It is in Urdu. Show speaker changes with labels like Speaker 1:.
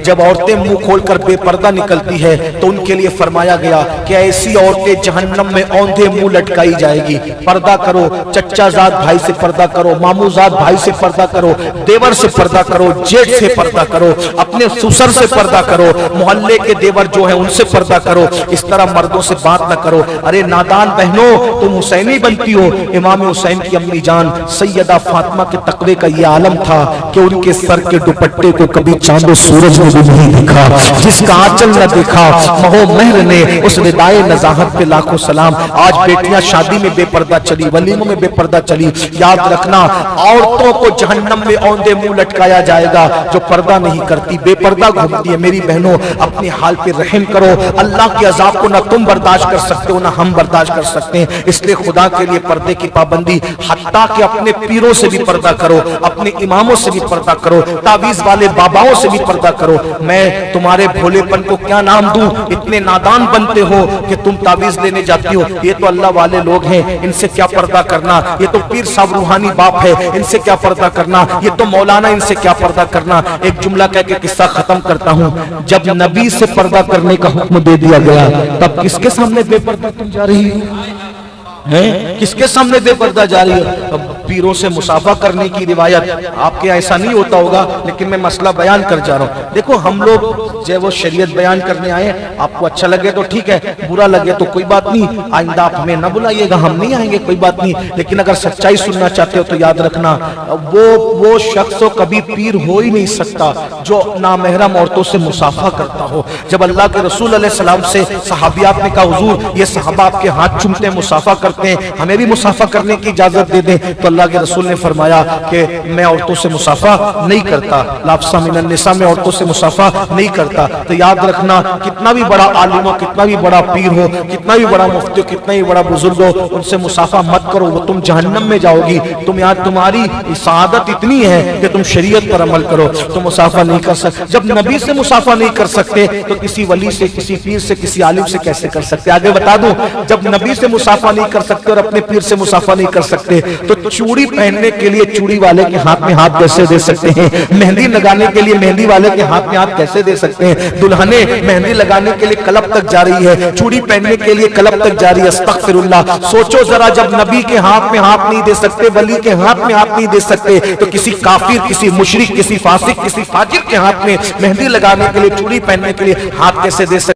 Speaker 1: جب عورتیں منہ کھول کر بے پردہ نکلتی ہے تو ان کے لیے فرمایا گیا کہ ایسی عورتیں جہنم میں اوندھے منہ لٹکائی جائے گی. پردہ کرو, چچا زاد بھائی سے پردہ کرو, مامو زاد بھائی سے پردہ کرو, دیور سے پردہ کرو, جیٹ سے پردہ کرو, اپنے سسر سے پردہ کرو, محلے کے دیور جو ہیں ان سے پردہ کرو. اس طرح مردوں سے بات نہ کرو. ارے نادان بہنوں, تم حسینی بنتی ہو. امام حسین کی امی جان سیدہ فاطمہ کے تقوی کا یہ عالم تھا کہ ان کے سر کے دوپٹے کو کبھی چاند و سورج نے بھی نہیں دیکھا. جس کا آنچل نہ دیکھا مہو مہر نے, اس ردائے نزاہت پہ لاکھوں سلام. آج بیٹیاں شادی میں بے پردہ چلی, ولیموں میں بے پردہ چلی. یاد رکھنا, عورتوں کو جہنم میں اوندھے منہ لٹکایا جائے گا جو پردہ نہیں کرتی, بے پردہ گھومتی ہے. میری بہنوں, اپنی حال پہ رحم کرو. اللہ کے عذاب کو نہ تم برداشت کر سکتے ہو نہ ہم برداشت کر سکتے ہیں. اس لیے خدا کے لیے پردے کی پابندی, حتیٰ کہ اپنے پیروں سے بھی پردہ کرو, اپنے اماموں سے بھی پردہ کرو, تعویذ والے باباؤں سے بھی پردہ کرو. میں تمہارے بھولے پن کو کیا نام دوں؟ اتنے نادان بنتے ہو کہ تم تعویذ لینے جاتی ہو. یہ تو اللہ والے لوگ ہیں, ان سے کیا پردہ کرنا. یہ تو پیر صاحب روحانی باپ ہے, ان سے کیا پردہ کرنا. یہ تو مولانا, ان سے کیا پردہ کرنا. ایک جملہ کہہ کے قصہ ختم کرتا ہوں. جب نبی سے پردہ کرنے کا حکم دے دیا گیا تب کس کے سامنے بے پردہ تم جا رہی ہو؟ کس کے سامنے بے پردہ جا رہی ہے؟ پیروں سے مصافحہ کرنے کی روایت آپ کے ایسا نہیں ہوتا ہوگا, لیکن میں مسئلہ بیان کر جا رہا ہوں. دیکھو, ہم لوگ جو وہ شریعت بیان کرنے آئے, آپ کو اچھا لگے تو ٹھیک ہے, برا لگے تو کوئی بات نہیں. آئندہ آپ ہمیں نہ بلائیے گا, ہم نہیں آئیں گے, کوئی بات نہیں. لیکن اگر سچائی سننا چاہتے ہو تو یاد رکھنا, وہ شخص کبھی پیر ہو ہی نہیں سکتا جو نامحرم عورتوں سے مصافحہ کرتا ہو. جب اللہ کے رسول علیہ السلام سے صحابیات نے کہا, حضور یہ صحابہ آپ کے ہاتھ چومتے ہیں, مصافحہ کرتے ہیں, ہمیں بھی مصافحہ کرنے کی اجازت دے دیں, تو اللہ کے رسول نے فرمایا کہ میں عورتوں سے مصافحہ نہیں کرتا, لافظہ من النساء میں عورتوں سے مصافحہ نہیں کرتا. تو یاد رکھنا, کتنا بھی بڑا عالم ہو, کتنا بھی بڑا پیر ہو, کتنا بھی بڑا مفتی ہو, کتنا بھی بڑا بزرگ ہو, ان سے مصافحہ مت کرو, وہ تم جہنم میں جاؤ گی. تمہاری سعادت اتنی ہے کہ تم شریعت پر عمل کرو. تم مصافحہ نہیں کر سکتے. جب نبی سے مصافحہ نہیں کر سکتے تو کسی ولی سے, کسی پیر سے, کسی عالم سے کیسے کر سکتے؟ آگے بتا دوں, جب نبی سے مصافحہ نہیں کر سکتے اور اپنے پیر سے مصافحہ نہیں کر سکتے تو چوڑی پہننے کے لیے چوڑی والے کے ہاتھ میں ہاتھ کیسے دے سکتے ہیں؟ مہندی لگانے کے لیے مہندی والے کے ہاتھ میں ہاتھ کیسے دے سکتے ہیں؟ دلہنے مہندی لگانے کے لیے کلب تک جا رہی ہے, چوڑی پہننے کے لیے کلب تک جا رہی ہے. استغفر اللہ. سوچو ذرا, جب نبی کے ہاتھ میں ہاتھ نہیں دے سکتے, ولی کے ہاتھ میں ہاتھ نہیں دے سکتے, تو کسی کافر, کسی مشرک, کسی فاسق, کسی فاجر کے ہاتھ میں مہندی لگانے کے لیے, چوڑی پہننے کے لیے ہاتھ کیسے دے سکتے؟